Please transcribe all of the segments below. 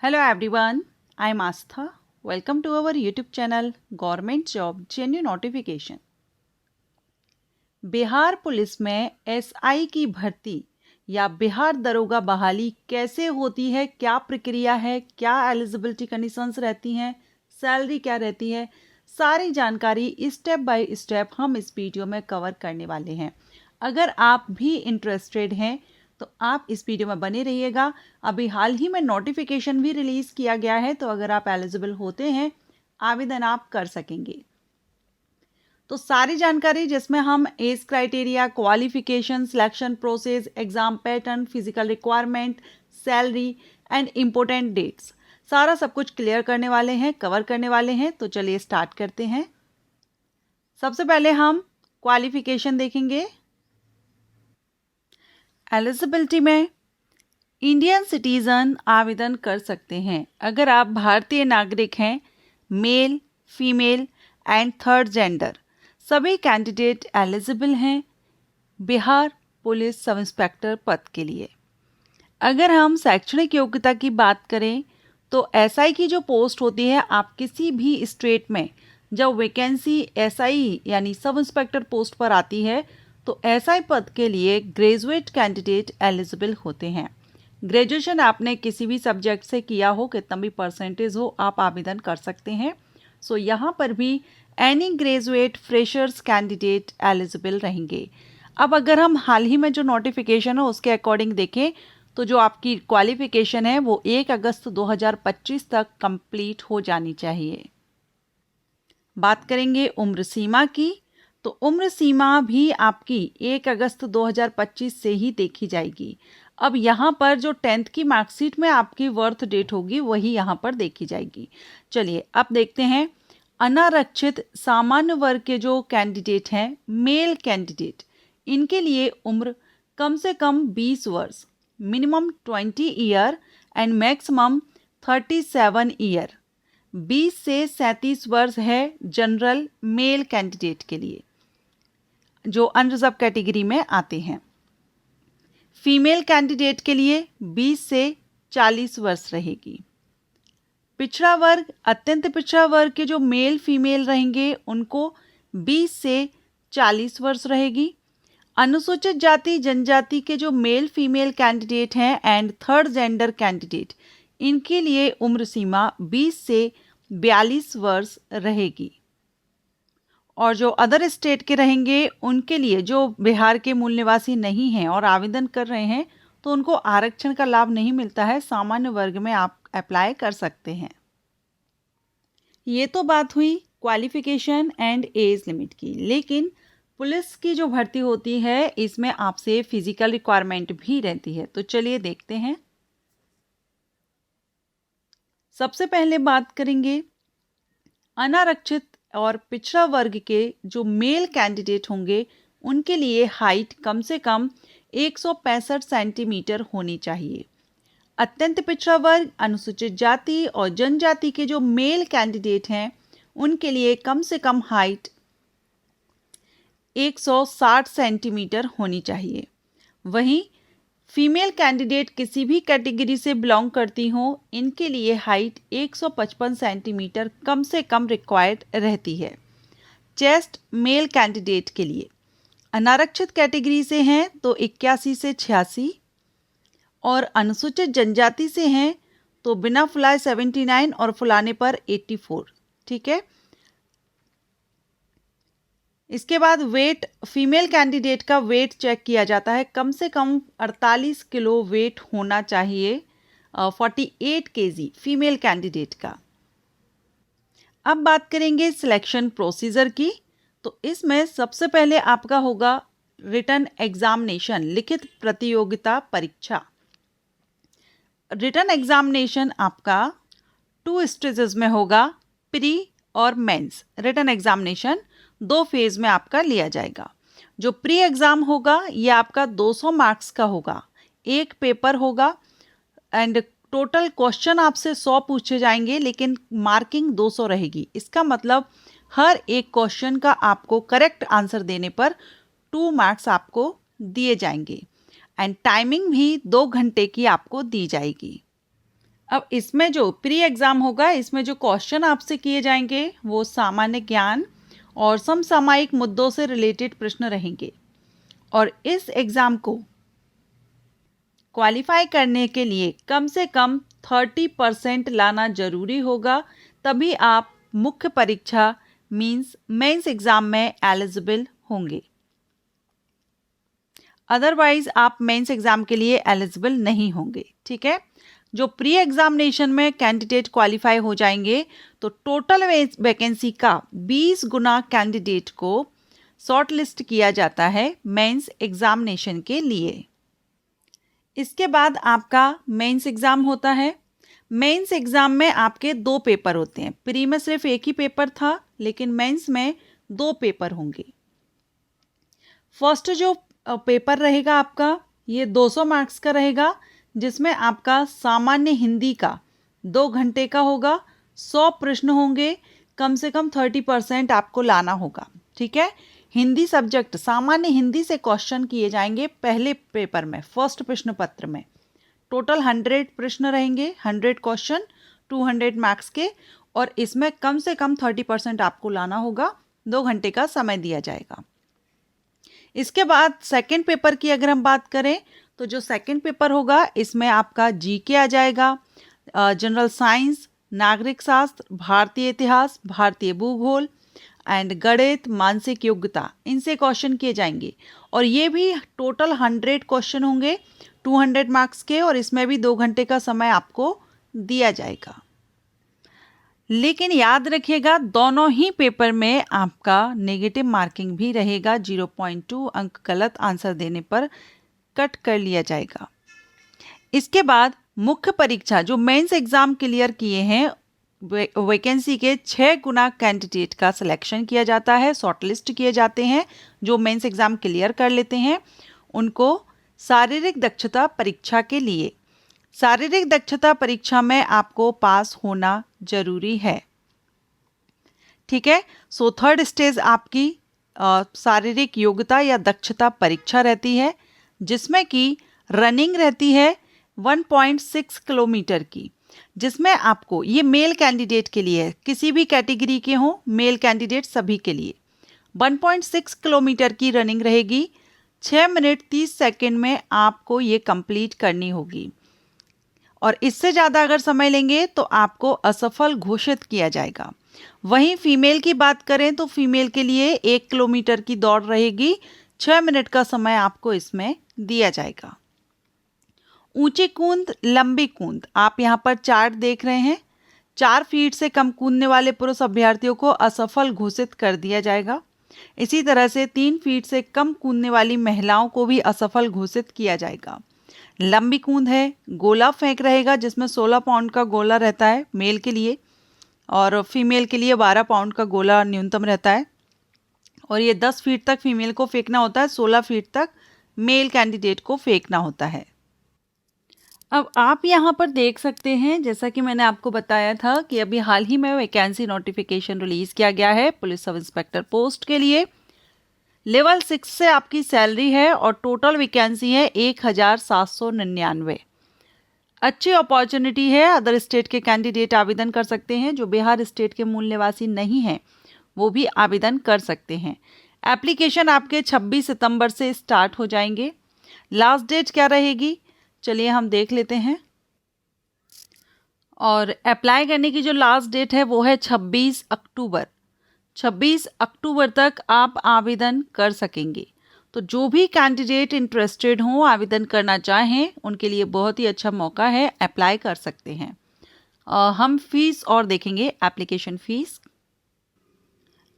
Hello everyone, I am Astha. Welcome to our YouTube channel Government Job Genuine Notification. Bihar police में SI की भर्ती या बिहार दरोगा बहाली कैसे होती है, क्या प्रक्रिया है, क्या एलिजिबिलिटी कंडीशंस रहती हैं, सैलरी क्या रहती है, सारी जानकारी स्टेप बाय स्टेप हम इस वीडियो में कवर करने वाले हैं। अगर आप भी इंटरेस्टेड हैं तो आप इस वीडियो में बने रहिएगा। अभी हाल ही में नोटिफिकेशन भी रिलीज़ किया गया है, तो अगर आप एलिजिबल होते हैं आवेदन आप कर सकेंगे। तो सारी जानकारी जिसमें हम age criteria, qualification, selection process, exam pattern, physical requirement, salary and important dates, सारा सब कुछ क्लियर करने वाले हैं, कवर करने वाले हैं। तो चलिए स्टार्ट करते हैं। सबसे पहले हम क्वालिफिकेशन देखेंगे। एलिजिबिलिटी में इंडियन सिटीज़न आवेदन कर सकते हैं अगर आप भारतीय नागरिक हैं, male, female and third gender. सभी कैंडिडेट एलिजिबल हैं बिहार पुलिस सब इंस्पेक्टर पद के लिए। अगर हम शैक्षणिक योग्यता की बात करें तो एसआई की जो पोस्ट होती है, आप किसी भी स्टेट में जब वैकेंसी एसआई यानी सब इंस्पेक्टर पोस्ट पर आती है तो एसआई पद के लिए ग्रेजुएट कैंडिडेट एलिजिबल होते हैं। ग्रेजुएशन आपने किसी भी सब्जेक्ट से किया हो, कितना भी परसेंटेज हो, आप आवेदन कर सकते हैं। सो यहाँ पर भी any graduate freshers candidate eligible रहेंगे। अब अगर हम हाल ही में जो नोटिफिकेशन है उसके अकॉर्डिंग देखें तो जो आपकी क्वालिफिकेशन है वो 1 अगस्त 2025 तक कंप्लीट हो जानी चाहिए। बात करेंगे उम्र सीमा की, तो उम्र सीमा भी आपकी 1 अगस्त 2025 से ही देखी जाएगी। अब यहाँ पर जो 10th की मार्कशीट में आपकी बर्थ डेट होगी वही यहाँ पर देखी जाएगी। चलिए अब देखते हैं अनारक्षित सामान्य वर्ग के जो कैंडिडेट हैं, मेल कैंडिडेट, इनके लिए उम्र कम से कम 20 वर्ष, minimum 20 year and maximum 37 year. 20 से 37 वर्ष है जनरल मेल कैंडिडेट के लिए जो अनरिजर्व कैटेगरी में आते हैं। फीमेल कैंडिडेट के लिए 20 से 40 वर्ष रहेगी। पिछड़ा वर्ग, अत्यंत पिछड़ा वर्ग के जो मेल फीमेल रहेंगे उनको 20 से 40 वर्ष रहेगी। अनुसूचित जाति जनजाति के जो मेल फीमेल कैंडिडेट हैं एंड थर्ड जेंडर कैंडिडेट, इनके लिए उम्र सीमा 20 से 42 वर्ष रहेगी। और जो अदर स्टेट के रहेंगे उनके लिए, जो बिहार के मूल निवासी नहीं हैं और आवेदन कर रहे हैं, तो उनको आरक्षण का लाभ नहीं मिलता है। सामान्य वर्ग में आप अप्लाई कर सकते हैं। ये तो बात हुई क्वालिफिकेशन एंड एज लिमिट की, लेकिन पुलिस की जो भर्ती होती है इसमें आपसे फिजिकल रिक्वायरमेंट भी रहती है। तो चलिए देखते हैं। सबसे पहले बात करेंगे अनारक्षित और पिछड़ा वर्ग के जो मेल कैंडिडेट होंगे उनके लिए हाइट कम से कम 165 सेंटीमीटर होनी चाहिए। अत्यंत पिछड़ा वर्ग, अनुसूचित जाति और जनजाति के जो मेल कैंडिडेट हैं उनके लिए कम से कम हाइट 160 सेंटीमीटर होनी चाहिए। वहीं फीमेल कैंडिडेट किसी भी कैटेगरी से बिलोंग करती हो, इनके लिए हाइट 155 सेंटीमीटर कम से कम रिक्वायर्ड रहती है। चेस्ट मेल कैंडिडेट के लिए अनारक्षित कैटेगरी से हैं तो 81 से 86 और अनुसूचित जनजाति से हैं तो बिना फुलाए 79 और फुलाने पर 84। ठीक है। इसके बाद वेट, फीमेल कैंडिडेट का वेट चेक किया जाता है। कम से कम 48 किलो वेट होना चाहिए, 48 केजी फीमेल कैंडिडेट का। अब बात करेंगे सिलेक्शन प्रोसीजर की, तो इसमें सबसे पहले आपका होगा रिटन एग्जामिनेशन, लिखित प्रतियोगिता परीक्षा। रिटन एग्जामिनेशन आपका 2 स्टेजेस में होगा, प्री और मेंस। रिटन एग्जामिनेशन 2 फेज में आपका लिया जाएगा। जो प्री एग्ज़ाम होगा ये आपका 200 मार्क्स का होगा, एक पेपर होगा एंड टोटल क्वेश्चन आपसे 100 पूछे जाएंगे, लेकिन मार्किंग 200 रहेगी। इसका मतलब हर एक क्वेश्चन का आपको करेक्ट आंसर देने पर 2 मार्क्स आपको दिए जाएंगे एंड टाइमिंग भी 2 घंटे की आपको दी जाएगी। अब इसमें जो प्री एग्ज़ाम होगा, इसमें जो क्वेश्चन आपसे किए जाएंगे वो सामान्य ज्ञान और समसामयिक मुद्दों से रिलेटेड प्रश्न रहेंगे। और इस एग्ज़ाम को क्वालिफाई करने के लिए कम से कम 30% लाना जरूरी होगा, तभी आप मुख्य परीक्षा मीन्स मेंस एग्ज़ाम में एलिजिबल होंगे। अदरवाइज आप मेंस एग्ज़ाम के लिए एलिजिबल नहीं होंगे। ठीक है, जो प्री एग्जामिनेशन में कैंडिडेट क्वालिफाई हो जाएंगे तो टोटल वैकेंसी का 20 गुना कैंडिडेट को शॉर्ट लिस्ट किया जाता है मेंस एग्जामिनेशन के लिए। इसके बाद आपका मेंस एग्ज़ाम होता है। मेंस एग्ज़ाम में आपके 2 पेपर होते हैं। प्री में सिर्फ एक ही पेपर था, लेकिन मेंस में 2 पेपर होंगे। फर्स्ट जो पेपर रहेगा आपका, ये 200 मार्क्स का रहेगा, जिसमें आपका सामान्य हिंदी का 2 घंटे का होगा। 100 प्रश्न होंगे, कम से कम 30% आपको लाना होगा। ठीक है, हिंदी सब्जेक्ट सामान्य हिंदी से क्वेश्चन किए जाएंगे पहले पेपर में, फर्स्ट प्रश्न पत्र में। टोटल 100 प्रश्न रहेंगे, 100 क्वेश्चन, 200 मार्क्स के, और इसमें कम से कम 30% आपको लाना होगा। 2 घंटे का समय दिया जाएगा। इसके बाद सेकंड पेपर की अगर हम बात करें तो जो सेकंड पेपर होगा, इसमें आपका जीके आ जाएगा, जनरल साइंस, नागरिक शास्त्र, भारतीय इतिहास, भारतीय भूगोल एंड गणित, मानसिक योग्यता, इनसे क्वेश्चन किए जाएंगे। और ये भी टोटल 100 क्वेश्चन होंगे, 200 मार्क्स के, और इसमें भी 2 घंटे का समय आपको दिया जाएगा। लेकिन याद रखिएगा, दोनों ही पेपर में आपका नेगेटिव मार्किंग भी रहेगा। 0.2 अंक गलत आंसर देने पर कट कर लिया जाएगा। इसके बाद मुख्य परीक्षा, जो मेंस एग्जाम क्लियर किए हैं, वैकेंसी के 6 गुना कैंडिडेट का सिलेक्शन किया जाता है, शॉर्टलिस्ट किए जाते हैं। जो मेंस एग्जाम क्लियर कर लेते हैं उनको शारीरिक दक्षता परीक्षा के लिए, शारीरिक दक्षता परीक्षा में आपको पास होना जरूरी है। ठीक है, सो थर्ड स्टेज आपकी शारीरिक योग्यता या दक्षता परीक्षा रहती है, जिसमें कि रनिंग रहती है 1.6 किलोमीटर की, जिसमें आपको, ये मेल कैंडिडेट के लिए है, किसी भी कैटेगरी के हों, मेल कैंडिडेट सभी के लिए 1.6 किलोमीटर की रनिंग रहेगी। 6 मिनट 30 सेकेंड में आपको ये कंप्लीट करनी होगी, और इससे ज़्यादा अगर समय लेंगे तो आपको असफल घोषित किया जाएगा। वहीं फीमेल की बात करें तो फीमेल के लिए 1 किलोमीटर की दौड़ रहेगी, 6 मिनट का समय आपको इसमें दिया जाएगा। ऊंची कूद, लंबी कूद, आप यहाँ पर चार्ट देख रहे हैं। 4 फीट से कम कूदने वाले पुरुष अभ्यर्थियों को असफल घोषित कर दिया जाएगा। इसी तरह से 3 फीट से कम कूदने वाली महिलाओं को भी असफल घोषित किया जाएगा। लंबी कूद है, गोला फेंक रहेगा, जिसमें 16 पाउंड का गोला रहता है मेल के लिए, और फीमेल के लिए 12 पाउंड का गोला न्यूनतम रहता है। और ये 10 फीट तक फीमेल को फेंकना होता है, 16 फीट तक मेल कैंडिडेट को फेंकना होता है। अब आप यहाँ पर देख सकते हैं, जैसा कि मैंने आपको बताया था कि अभी हाल ही में वैकेंसी नोटिफिकेशन रिलीज़ किया गया है पुलिस सब इंस्पेक्टर पोस्ट के लिए। लेवल 6 से आपकी सैलरी है और टोटल वैकेंसी है 1799। अच्छी अपॉर्चुनिटी है, अदर स्टेट के कैंडिडेट आवेदन कर सकते हैं। जो बिहार स्टेट के मूल निवासी नहीं हैं वो भी आवेदन कर सकते हैं। एप्लीकेशन आपके 26 सितंबर से स्टार्ट हो जाएंगे। लास्ट डेट क्या रहेगी, चलिए हम देख लेते हैं। और अप्लाई करने की जो लास्ट डेट है वो है 26 अक्टूबर। 26 अक्टूबर तक आप आवेदन कर सकेंगे। तो जो भी कैंडिडेट इंटरेस्टेड हों, आवेदन करना चाहें, उनके लिए बहुत ही अच्छा मौका है, अप्लाई कर सकते हैं। हम फीस और देखेंगे। एप्लीकेशन फ़ीस,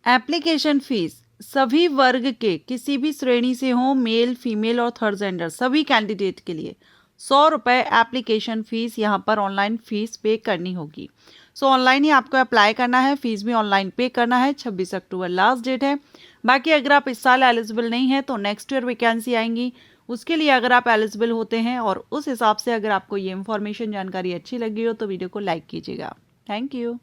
एप्लीकेशन फ़ीस सभी वर्ग के किसी भी श्रेणी से हों, मेल, फीमेल और थर्ड जेंडर, सभी कैंडिडेट के लिए 100 रुपये एप्लीकेशन फ़ीस यहाँ पर ऑनलाइन फ़ीस पे करनी होगी। सो ऑनलाइन ही आपको अप्लाई करना है, फ़ीस भी ऑनलाइन पे करना है। 26 अक्टूबर लास्ट डेट है। बाकी अगर आप इस साल एलिजिबल नहीं हैं तो नेक्स्ट ईयर वैकेंसी आएंगी, उसके लिए अगर आप एलिजिबल होते हैं, और उस हिसाब से अगर आपको ये इन्फॉर्मेशन जानकारी अच्छी लगी हो तो वीडियो को लाइक कीजिएगा। Thank you.